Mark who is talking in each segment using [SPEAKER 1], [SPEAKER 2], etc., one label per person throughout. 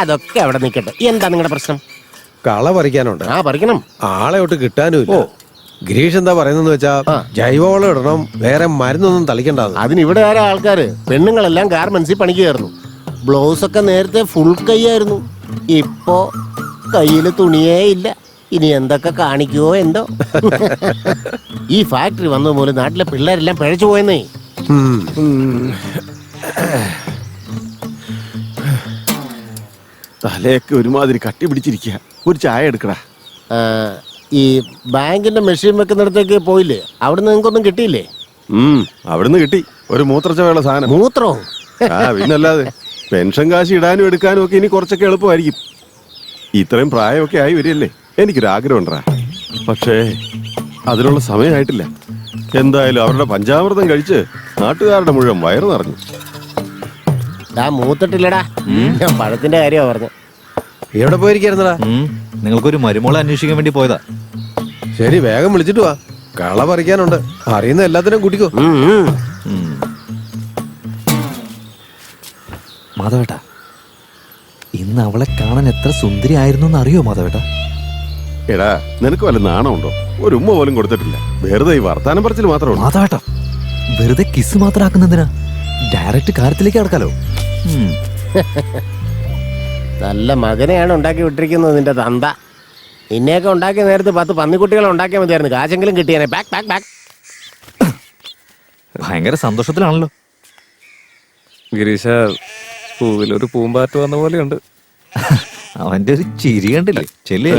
[SPEAKER 1] അതൊക്കെ അവിടെ നിൽക്കട്ടെ. എന്താ നിങ്ങളുടെ പ്രശ്നം?
[SPEAKER 2] കള പറിക്കാനുണ്ട്.
[SPEAKER 1] പറിക്കണം.
[SPEAKER 2] ആളെ ഒട്ട് കിട്ടാനും. ഗിരീഷ് എന്താ പറയുന്നെന്ന് വെച്ചാ ജൈവവളം ഇടണം, വേറെ മരുന്നൊന്നും തളിക്കണ്ട.
[SPEAKER 1] അതിന് ഇവിടെ ആരാ ആൾക്കാര്? പെണ്ണുങ്ങളെല്ലാം ഗാർമെന്റ്സിൽ പണിക്ക് കയറുന്നു. ബ്ലൗസ് ഒക്കെ നേരത്തെ ഫുൾ കൈയായിരുന്നു, ഇപ്പോ കയ്യില് തുണിയേ ഇല്ല. ഇനി എന്തൊക്കെ കാണിക്കുവോ എന്തോ. ഈ ഫാക്ടറി വന്നത് മൂലം നാട്ടിലെ പിള്ളേരെല്ലാം പിഴച്ചു പോയെന്നേ.
[SPEAKER 3] തലയൊക്കെ ഒരുമാതിരി കട്ടി പിടിച്ചിരിക്കുക. ഒരു ചായ എടുക്കടാ.
[SPEAKER 1] ഈ ബാങ്കിന്റെ മെഷീൻ വെക്കുന്നിടത്തേക്ക് പോയില്ലേ? അവിടുന്ന് നിങ്ങൾക്കൊന്നും കിട്ടിയില്ലേ?
[SPEAKER 3] അവിടുന്ന് കിട്ടി ഒരു മൂത്രച്ചവയുള്ള സാധനം.
[SPEAKER 1] മൂത്രോ?
[SPEAKER 3] പിന്നല്ലാതെ. പെൻഷൻ കാശ് ഇടാനും എടുക്കാനും ഒക്കെ ഇനി കുറച്ചൊക്കെ എളുപ്പമായിരിക്കും. ഇത്രയും പ്രായമൊക്കെ ആയി വരികയല്ലേ. എനിക്കൊരാഗ്രഹം ഉണ്ടാ, പക്ഷേ അതിനുള്ള സമയമായിട്ടില്ല. എന്തായാലും അവരുടെ പഞ്ചാമൃതം കഴിച്ച് നാട്ടുകാരുടെ മുഴുവൻ വയറ് നിറഞ്ഞു.
[SPEAKER 1] മൂത്തിട്ടില്ലടാ, ഞാൻ പഴത്തിന്റെ കാര്യമാ പറഞ്ഞു.
[SPEAKER 2] എവിടെ പോയിരിക്കായിരുന്നടാ?
[SPEAKER 4] നിങ്ങൾക്കൊരു മരുമോളെ അന്വേഷിക്കാൻ വേണ്ടി പോയതാ.
[SPEAKER 2] ശരി, വേഗം വിളിച്ചിട്ട് വാ. കള പറിക്കാനുണ്ട്. അറിയുന്ന എല്ലാത്തിനും കൂട്ടിക്കോ.
[SPEAKER 4] മാധവേട്ട, ഇന്ന് അവളെ കാണാൻ എത്ര സുന്ദരി ആയിരുന്നു അറിയോ മാധവേട്ട?
[SPEAKER 3] എടാ, നിനക്ക് വല്ല നാണമുണ്ടോ? ഒരു ഉമ്മ പോലും കൊടുത്തിട്ടില്ല. വെറുതെ ഈ വർത്താനം പറച്ചിൽ മാത്രമേ.
[SPEAKER 4] മാധവേട്ട, വെറുതെ കിസ് മാത്രം ആക്കുന്നതിനാ? ഡയറക്റ്റ് കാര്യത്തിലേക്ക് കടക്കാലോ.
[SPEAKER 1] നല്ല മകനെയാണ് ഉണ്ടാക്കി വിട്ടിരിക്കുന്നത് നിന്റെ തന്ത. നിന്നെയൊക്കെ ഉണ്ടാക്കിയ നേരത്ത് 10 പന്നിക്കുട്ടികളെ ഉണ്ടാക്കിയാൽ മതിയായിരുന്നു. കാശെങ്കിലും കിട്ടിയാനെ. Back back back.
[SPEAKER 4] ഭയങ്കര സന്തോഷത്തിലാണല്ലോ.
[SPEAKER 5] ഗിരീശ, പൂവിലൊരു പൂമ്പാറ്റ് വന്ന പോലെയുണ്ട്.
[SPEAKER 4] അവന്റെ ഒരു ചിരി കണ്ടില്ലേ? ചെല്ലേ.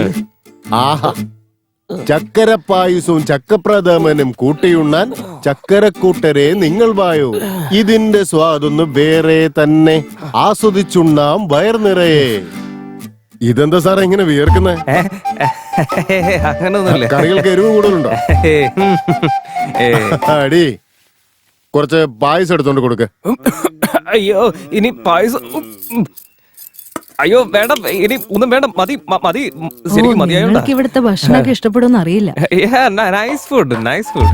[SPEAKER 1] ആഹാ, ചക്കരപ്പായുസവും ചക്കപ്രഥമനും കൂട്ടിയുണ്ണാൻ ചക്കരക്കൂട്ടരെ നിങ്ങൾ വായോ. ഇതിന്റെ സ്വാദൊന്ന് വേറെ തന്നെ. ആസ്വദിച്ചുണ്ണാം വയർ നിറയെ. ഇതെന്താ സാറേ ഇങ്ങനെ വിയർക്കുന്നേ?
[SPEAKER 5] അങ്ങനൊന്നുമില്ല.
[SPEAKER 1] കറികൾക്ക് എരിവ് കൂടുതലുണ്ടോ? അടി, കുറച്ച് പായസം എടുത്തോണ്ട് കൊടുക്ക.
[SPEAKER 5] അയ്യോ, ഇനി പായസം. അയ്യോ വേണ്ട, ഇനി ഒന്നും വേണ്ട. മതി മതി, ശരിക്കും മതിയായോണ്ടാ.
[SPEAKER 6] ഇവിടുത്തെ ഭക്ഷണമൊക്കെ ഇഷ്ടപ്പെടുമെന്ന് അറിയില്ല.
[SPEAKER 5] Nice food, nice food.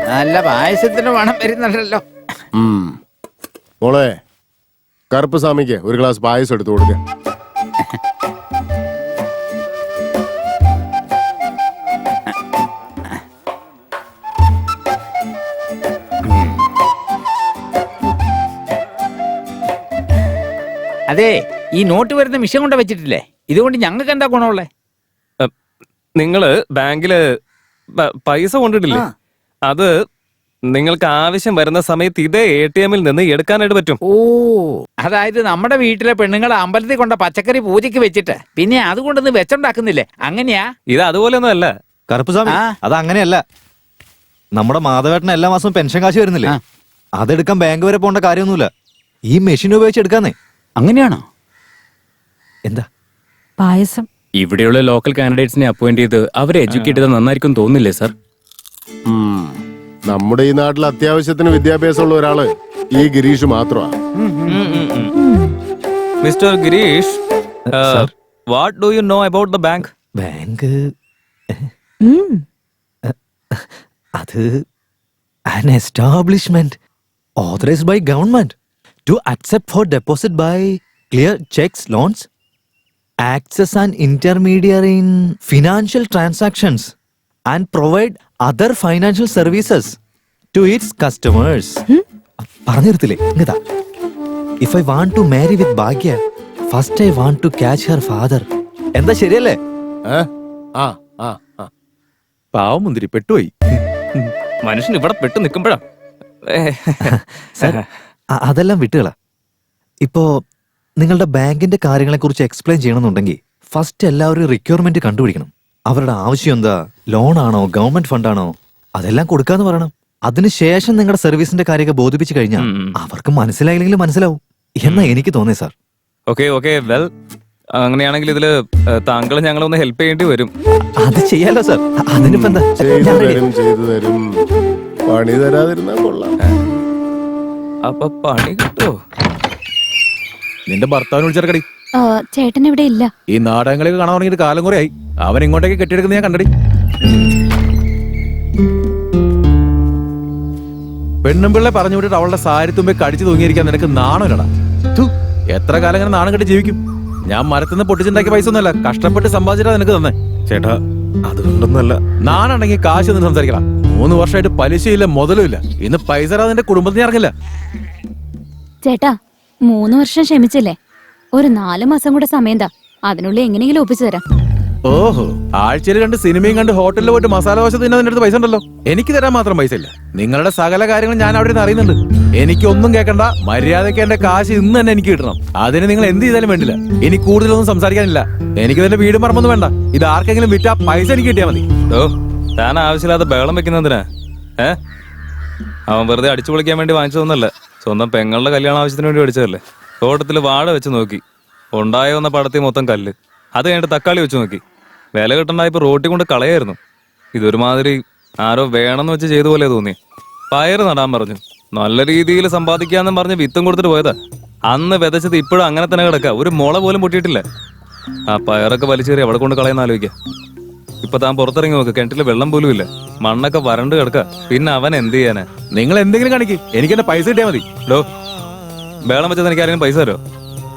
[SPEAKER 7] നല്ല പായസത്തിന് മണം വരുന്നുണ്ടല്ലോ.
[SPEAKER 1] മോളെ, കറുപ്പ് സ്വാമിക്ക് ഒരു ഗ്ലാസ് പായസം എടുത്തു കൊടുക്ക.
[SPEAKER 7] അതെ, ഈ നോട്ട് വരുന്ന മിഷൻ കൊണ്ട് വെച്ചിട്ടില്ലേ? ഇതുകൊണ്ട് ഞങ്ങൾക്ക് എന്താ ഗുണമുള്ളേ?
[SPEAKER 5] നിങ്ങള് ബാങ്കില് പൈസ കൊണ്ടിട്ടില്ലേ? അത് നിങ്ങൾക്ക് ആവശ്യം വരുന്ന സമയത്ത് ഇതേ ATM നിന്ന് എടുക്കാനായിട്ട് പറ്റും.
[SPEAKER 7] ഓ, അതായത് നമ്മുടെ വീട്ടിലെ പെണ്ണുങ്ങളെ അമ്പലത്തിൽ കൊണ്ട പച്ചക്കറി പൂജയ്ക്ക് വെച്ചിട്ട് പിന്നെ അതുകൊണ്ടൊന്ന് വെച്ചുണ്ടാക്കുന്നില്ലേ? അങ്ങനെയാ?
[SPEAKER 5] ഇത് അതുപോലെയൊന്നും അല്ല
[SPEAKER 4] കറുപ്പുസ്വാമി. അത് അങ്ങനെയല്ല. നമ്മുടെ മാധവേട്ടന് എല്ലാ മാസവും പെൻഷൻ കാശ് വരുന്നില്ലേ? അതെടുക്കാൻ ബാങ്ക് വരെ പോകേണ്ട കാര്യമൊന്നുമില്ല. ഈ മെഷീൻ ഉപയോഗിച്ച് എടുക്കാന്നേ.
[SPEAKER 7] അങ്ങനെയാണോ?
[SPEAKER 4] എന്താ
[SPEAKER 6] പായസം?
[SPEAKER 8] ഇവിടെയുള്ള ലോക്കൽ കാൻഡിഡേറ്റ്സിനെ അപ്പോയിന്റ് ചെയ്ത് അവരെ എഡ്യൂക്കേറ്റ് ചെയ്താൽ നന്നായിരിക്കും തോന്നില്ലേ സാർ?
[SPEAKER 1] നമ്മുടെ ഈ നാട്ടിൽ അത്യാവശ്യത്തിന് വിദ്യാഭ്യാസമുള്ള ഒരാള് ഈ ഗിരീഷ് മാത്രമാണ്.
[SPEAKER 5] Mister Girish, what do you know about the bank?
[SPEAKER 4] Bank അത് an establishment authorized by government to accept for deposit by clear checks, loans, acts as an intermediary in financial transactions and provide other financial services to its customers. പറഞ്ഞിരുത്തില്ലേ? ഇങ്ങതാ, if I want to marry with Bhagya, first I want to catch her father. എന്താ ശരിയല്ലേ?
[SPEAKER 5] പാവം മുന്തിരി പെട്ടുപോയി. മനുഷ്യൻ ഇവിടെ പെട്ടു നിൽക്കുമ്പോഴാ.
[SPEAKER 4] അതെല്ലാം വിട്ടുകളാ. ഇപ്പോ നിങ്ങളുടെ ബാങ്കിന്റെ കാര്യങ്ങളെ കുറിച്ച് എക്സ്പ്ലെയിൻ ചെയ്യണമെന്നുണ്ടെങ്കിൽ ഫസ്റ്റ് എല്ലാവരും റിക്വയർമെന്റ് കണ്ടുപിടിക്കണം. അവരുടെ ആവശ്യം എന്താ? ലോണാണോ, ഗവൺമെന്റ് ഫണ്ടാണോ? അതെല്ലാം കൊടുക്കാന്ന് പറയണം. അതിനുശേഷം നിങ്ങളുടെ സർവീസിന്റെ കാര്യമൊക്കെ ബോധിപ്പിച്ചു കഴിഞ്ഞാൽ അവർക്ക് മനസ്സിലായില്ലെങ്കിലും മനസ്സിലാവും എന്നാ എനിക്ക് തോന്നി സാർ.
[SPEAKER 5] ഓക്കെ ഓക്കെ, വെൽ, അങ്ങനെയാണെങ്കിൽ ഇതില് താങ്കൾ ഞങ്ങളൊന്ന് ഹെൽപ്പ് ചെയ്യേണ്ടി വരും.
[SPEAKER 4] അത് ചെയ്യാലോ സാർ. അതിനിപ്പോ എന്താ?
[SPEAKER 1] ചെയ്തു തരും. പണി തരാതിരുന്നാ കൊള്ളാം.
[SPEAKER 5] അപ്പൊ പണി കിട്ടുമോ?
[SPEAKER 9] നിന്റെ ഭർത്താവിന് വിളിച്ചിറക്കടി.
[SPEAKER 6] ചേട്ടൻ ഇവിടെ ഇല്ല.
[SPEAKER 9] ഈ നാടകങ്ങളൊക്കെ കാണാൻ തുടങ്ങിയിട്ട് കാലം കുറയായി. അവൻ ഇങ്ങോട്ടേക്ക് കെട്ടിയെടുക്കുന്ന ഞാൻ കണ്ടടി. പെണ്ണുമ്പിള്ളെ പറഞ്ഞു വിട്ടിട്ട് അവളുടെ സാരി തുമ്പി കടിച്ചു തൂങ്ങിയിരിക്കാൻ നിനക്ക് നാണമില്ലടാ. ഥു, എത്ര കാലം ഇങ്ങനെ നാണം കെട്ടി ജീവിക്കും? ഞാൻ മരത്തുനിന്ന് പൊട്ടിച്ചുണ്ടാക്കിയ പൈസ ഒന്നുമല്ല, കഷ്ടപ്പെട്ട് സമ്പാദിച്ചിട്ടാ നിനക്ക് തന്നെ.
[SPEAKER 3] ചേട്ടാ അതുകൊണ്ടൊന്നല്ല.
[SPEAKER 9] നാണുണ്ടെങ്കിൽ കാശ് നിന്ന് സംസാരിക്കണം. 3 വർഷമായിട്ട് പലിശയില്ല, മുതലും ഇല്ല. ഇന്ന് പൈസ തരാതെ നിന്റെ കുടുംബത്തിന് ഇറങ്ങില്ല.
[SPEAKER 6] ചേട്ടാ 3 വർഷം ക്ഷമിച്ചില്ലേ? ഒരു 4 മാസം കൂടെ സമയം താ, അതിനുള്ളിൽ എങ്ങനെയെങ്കിലും ഒപ്പിച്ചു തരാം.
[SPEAKER 9] ഓഹോ, ആഴ്ചയിൽ 2 സിനിമയും കണ്ട് ഹോട്ടലിൽ പോയിട്ട് മസാല ദോശ തിന്നാൻ നിന്റെ അടുത്ത് പൈസ ഉണ്ടല്ലോ. എനിക്ക് തരാൻ മാത്രം പൈസ ഇല്ല. നിങ്ങളുടെ സകല കാര്യങ്ങൾ ഞാൻ അവിടെ നിന്ന് അറിയുന്നുണ്ട്. എനിക്കൊന്നും കേൾക്കണ്ട. മര്യാദയ്ക്ക് എന്റെ കാശ് ഇന്ന് തന്നെ എനിക്ക് കിട്ടണം. അതിന് നിങ്ങൾ എന്ത് ചെയ്താലും വേണ്ടില്ല. ഇനി കൂടുതലൊന്നും സംസാരിക്കാനില്ല. എനിക്ക് തന്നെ വീട് പറമ്പൊന്നും വേണ്ട. ഇത് ആർക്കെങ്കിലും വിറ്റാ പൈസ എനിക്ക് കിട്ടിയാൽ മതി.
[SPEAKER 5] ഓ, താൻ ആവശ്യമില്ലാതെ ബഹളം വെക്കുന്നതിനാ? അവൻ വെറുതെ അടിച്ചു പൊളിക്കാൻ വേണ്ടി വാങ്ങിച്ചതൊന്നല്ല, സ്വന്തം പെങ്ങളുടെ കല്യാണ ആവശ്യത്തിന് വേണ്ടി മേടിച്ചതല്ലേ. തോട്ടത്തിൽ വാഴ വെച്ച് നോക്കി, ഉണ്ടായി വന്ന പടത്തിൽ മൊത്തം കല്ല്. അത് കഴിഞ്ഞിട്ട് തക്കാളി വെച്ച് നോക്കി, വില കിട്ടണ്ടായപ്പോ റോട്ടി കൊണ്ട് കളയായിരുന്നു. ഇതൊരുമാതിരി ആരോ വേണമെന്ന് വെച്ച് ചെയ്ത പോലെ തോന്നി. പയറ് നടാൻ പറഞ്ഞു, നല്ല രീതിയിൽ സമ്പാദിക്കാന്നും പറഞ്ഞ് വിത്തും കൊടുത്തിട്ട് പോയതാ. അന്ന് വിതച്ചത് ഇപ്പോഴും അങ്ങനെ തന്നെ കിടക്കുക, ഒരു മുള പോലും പൊട്ടിയിട്ടില്ല. ആ പയറൊക്കെ വലിച്ചേറി അവിടെ കൊണ്ട് കളയുന്ന ആലോചിക്കുക. ഇപ്പൊ താൻ പുറത്തിറങ്ങി നോക്ക്, കിണറ്റില് വെള്ളം പോലും ഇല്ല, മണ്ണൊക്കെ വരണ്ട് കിടക്കുക. പിന്നെ അവൻ എന്ത് ചെയ്യാനാ?
[SPEAKER 9] നിങ്ങൾ എന്തെങ്കിലും കാണിക്ക്, എനിക്ക് എന്റെ പൈസ കിട്ടിയാൽ മതി.
[SPEAKER 5] ഡോ, വേളം വെച്ചത് എനിക്ക് ആരെങ്കിലും പൈസ തരോ?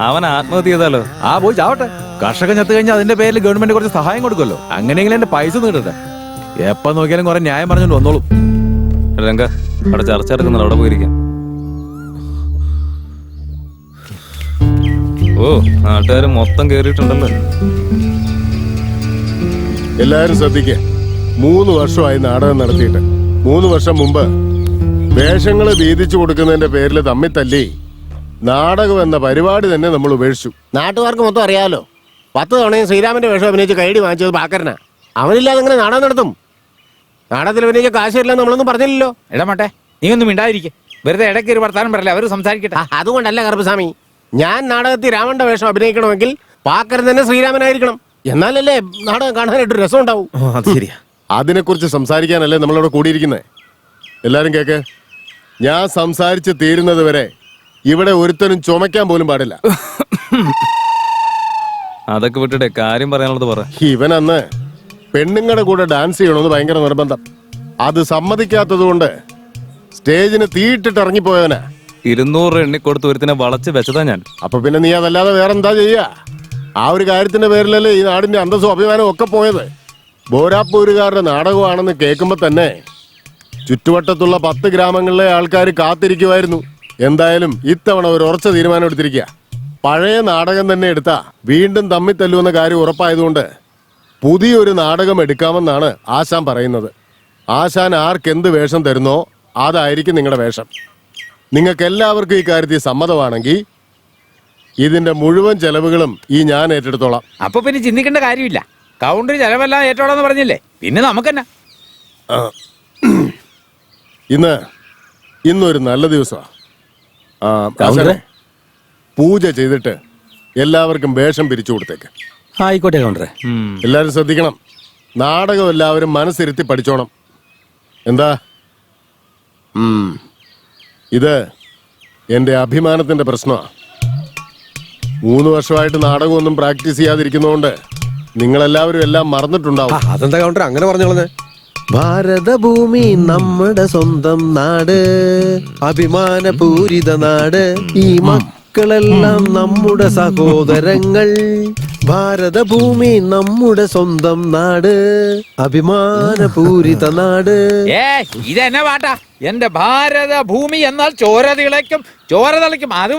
[SPEAKER 5] അവൻ ആത്മഹത്യ ചെയ്താലോ?
[SPEAKER 9] ആ പോയി ചാവട്ടെ. കർഷകൻ ചത്തു കഴിഞ്ഞാൽ അതിന്റെ പേരിൽ ഗവൺമെന്റ് കുറച്ച് സഹായം കൊടുക്കുമല്ലോ. അങ്ങനെയെങ്കിലും എന്റെ പൈസ ഒന്ന് കിട്ടട്ടെ. എപ്പോ നോക്കിയാലും കുറെ ന്യായം പറഞ്ഞോണ്ട് വന്നോളൂ.
[SPEAKER 5] രംഗ, അവിടെ ചർച്ച നടക്കുന്നുണ്ട്, അവിടെ പോയിരിക്കാം. ഓ, നാട്ടുകാർ മൊത്തം കേറിയിട്ടുണ്ടല്ലോ.
[SPEAKER 10] എല്ലാരും ശ്രദ്ധിക്കുക. 3 വർഷമായി നാടകം നടത്തിയിട്ട്. 3 വർഷം മുമ്പ് വേഷങ്ങള് വീതിച്ചു കൊടുക്കുന്നതിന്റെ പേരിൽ തമ്മിൽ തല്ലി നാടകം എന്ന പരിപാടി തന്നെ നമ്മൾ ഉപേക്ഷിച്ചു.
[SPEAKER 1] നാട്ടുകാർക്ക് മൊത്തം അറിയാലോ. 10 തവണയും ശ്രീരാമന്റെ വേഷം അഭിനയിച്ച് കൈഡി വാങ്ങിച്ചത് പാക്കരനാ. അവനില്ലാതെ അങ്ങനെ നാടകം നടത്തും? നാടകത്തിൽ അഭിനയിച്ച കാശ് ഇല്ലെന്ന് നമ്മളൊന്നും പറഞ്ഞില്ലല്ലോ.
[SPEAKER 7] ഇടമട്ടെ, നീ ഒന്നും മിണ്ടാതിരിക്കെ. വെറുതെ ഇടയ്ക്ക് ഒരു വർത്താനം പറയല്ലേ, അവര് സംസാരിക്കട്ടെ.
[SPEAKER 1] അതുകൊണ്ടല്ല കറുപ്പസ്വാമി, ഞാൻ നാടകത്തിൽ രാമന്റെ വേഷം അഭിനയിക്കണമെങ്കിൽ പാക്കരൻ തന്നെ ശ്രീരാമനായിരിക്കണം. എന്നാലല്ലേ നാടകം കാണാനായിട്ട് രസം ഉണ്ടാവും.
[SPEAKER 2] അത് ശരിയാ.
[SPEAKER 10] അതിനെക്കുറിച്ച് സംസാരിക്കാനല്ലേ നമ്മളിവിടെ കൂടിയിരിക്കുന്നത്. എല്ലാരും കേക്ക്. ഞാൻ സംസാരിച്ച് തീരുന്നത് വരെ ഇവിടെ ഒരുത്തനും ചുമക്കാൻ പോലും പാടില്ല.
[SPEAKER 5] അതൊക്കെ വിട്ടിട്ടെ കാര്യം പറയാനുള്ളത് പറ.
[SPEAKER 10] ഇവൻ അന്ന് പെണ്ണുങ്ങളുടെ കൂടെ ഡാൻസ് ചെയ്യണമെന്ന് ഭയങ്കര നിർബന്ധം. അത് സമ്മതിക്കാത്തത് കൊണ്ട് സ്റ്റേജിന് തീയിട്ടിട്ട് ഇറങ്ങിപ്പോയവനാ.
[SPEAKER 5] 200 എണ്ണിക്കൊടുത്ത് ഒരുത്തിനെ വളച്ച് വെച്ചതാ ഞാൻ.
[SPEAKER 10] അപ്പൊ പിന്നെ നീ അതല്ലാതെ വേറെന്താ ചെയ്യാ? ആ ഒരു കാര്യത്തിന്റെ പേരിലല്ലേ ഈ നാടിന്റെ അന്തസ്സും അഭിമാനവും ഒക്കെ പോയത്. ബോരാപ്പൂരുകാരുടെ നാടകമാണെന്ന് കേൾക്കുമ്പോ തന്നെ ചുറ്റുവട്ടത്തുള്ള 10 ഗ്രാമങ്ങളിലെ ആൾക്കാർ കാത്തിരിക്കുമായിരുന്നു. എന്തായാലും ഇത്തവണ ഒരു ഉറച്ച തീരുമാനം എടുത്തിരിക്കുക. പഴയ നാടകം തന്നെ എടുത്താ വീണ്ടും തമ്മിൽ തല്ലുവെന്ന കാര്യം ഉറപ്പായതുകൊണ്ട് പുതിയൊരു നാടകം എടുക്കാമെന്നാണ് ആശാൻ പറയുന്നത്. ആശാൻ ആർക്കെന്ത് വേഷം തരുന്നോ അതായിരിക്കും നിങ്ങളുടെ വേഷം. നിങ്ങൾക്ക് എല്ലാവർക്കും ഈ കാര്യത്തിൽ സമ്മതമാണെങ്കിൽ ഇതിന്റെ മുഴുവൻ ചെലവുകളും ഈ ഞാൻ ഏറ്റെടുത്തോളാം.
[SPEAKER 7] അപ്പൊ പിന്നെ ചിന്തിക്കേണ്ട കാര്യമില്ല. കൗണ്ടർ ചെലവെല്ലാം ഏറ്റോളാന്ന് പറഞ്ഞില്ലേ, പിന്നെ നമുക്കെന്നാ.
[SPEAKER 10] ഇന്നൊരു നല്ല ദിവസമാണ്. പൂജ ചെയ്തിട്ട് എല്ലാവർക്കും വേഷം പിരിച്ചു കൊടുത്തേക്ക്.
[SPEAKER 2] ആയിക്കോട്ടെ കൗണ്ടറെ.
[SPEAKER 10] എല്ലാരും ശ്രദ്ധിക്കണം. നാടകം എല്ലാവരും മനസ്സിരുത്തി പഠിച്ചോണം. എന്താ? ഇത് എന്റെ അഭിമാനത്തിന്റെ പ്രശ്നമാണ്. 3 വർഷമായിട്ട് നാടകമൊന്നും പ്രാക്ടീസ് ചെയ്യാതിരിക്കുന്നതുകൊണ്ട് നിങ്ങളെല്ലാവരും എല്ലാം മറന്നിട്ടുണ്ടാവും.
[SPEAKER 2] അതെന്താ കൗണ്ടർ അങ്ങനെ പറഞ്ഞോളെ? ഭാരതഭൂമി നമ്മുടെ സ്വന്തം നാട്, അഭിമാനപൂരിത നാട്. ഈ മക്കളെല്ലാം നമ്മുടെ സഹോദരങ്ങൾ. ഭാരതഭൂമി നമ്മുടെ സ്വന്തം നാട്, അഭിമാനപൂരിത നാട്.
[SPEAKER 7] ഇതെന്നെ പാട്ടാ? എന്റെ ഭാരത ഭൂമി എന്നാൽ ചോര തിളയ്ക്കും, ചോര തിളയ്ക്കും. അത്